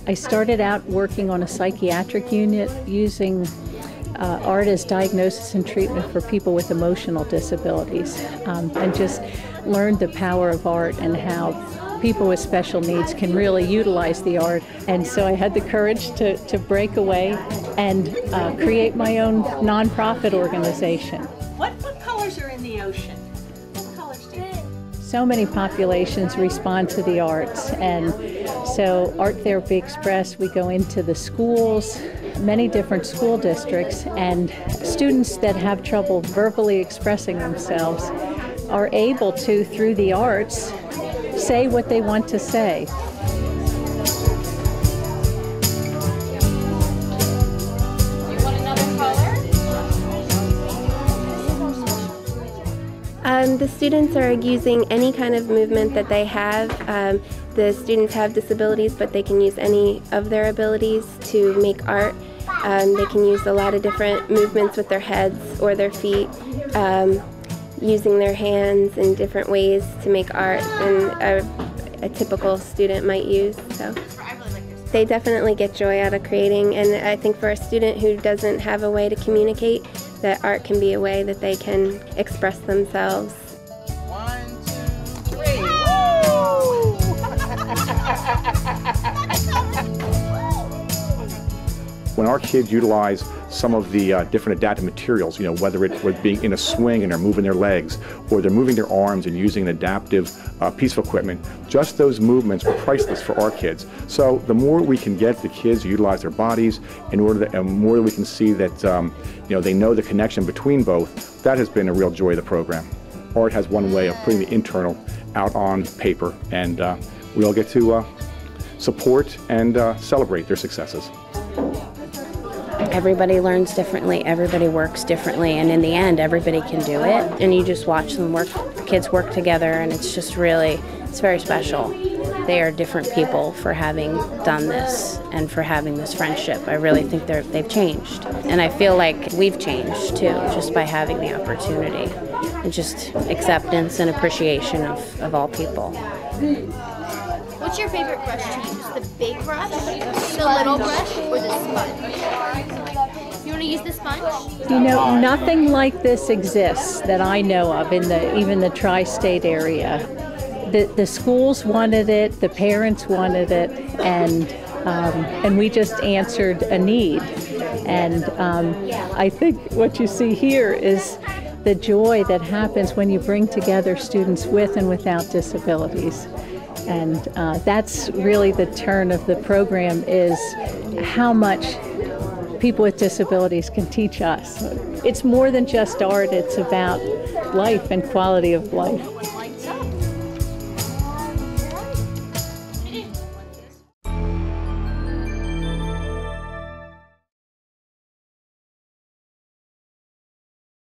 I started out working on a psychiatric unit using art as diagnosis and treatment for people with emotional disabilities, and just learned the power of art and how people with special needs can really utilize the art. And so I had the courage to break away and create my own nonprofit organization. What colors are in the ocean? What colors do you think? So many populations respond to the arts, and so Art Therapy Express, we go into the schools, many different school districts, and students that have trouble verbally expressing themselves are able to, through the arts, say what they want to say. You want another color? The students are using any kind of movement that they have. The students have disabilities, but they can use any of their abilities to make art. They can use a lot of different movements with their heads or their feet, using their hands in different ways to make art than a typical student might use. So they definitely get joy out of creating, and I think for a student who doesn't have a way to communicate, that art can be a way that they can express themselves. 1, 2, 3. Woo! When our kids utilize some of the different adaptive materials, whether it's with being in a swing and they're moving their legs, or they're moving their arms and using an adaptive piece of equipment, just those movements are priceless for our kids. So the more we can get the kids to utilize their bodies, in order that, and more we can see that they know the connection between both, that has been a real joy of the program. Art has one way of putting the internal out on paper, and we all get to support and celebrate their successes. Everybody learns differently, everybody works differently, and in the end, everybody can do it. And you just watch them work, kids work together, and it's just really, it's very special. They are different people for having done this and for having this friendship. I really think they've changed. And I feel like we've changed too, just by having the opportunity. And just acceptance and appreciation of all people. What's your favorite brush to use? The big brush, the little brush, or the sponge? You want to use the sponge? Nothing like this exists that I know of in even the tri-state area. The schools wanted it, the parents wanted it, and we just answered a need. And I think what you see here is the joy that happens when you bring together students with and without disabilities. And that's really the turn of the program, is how much people with disabilities can teach us. It's more than just art, it's about life and quality of life.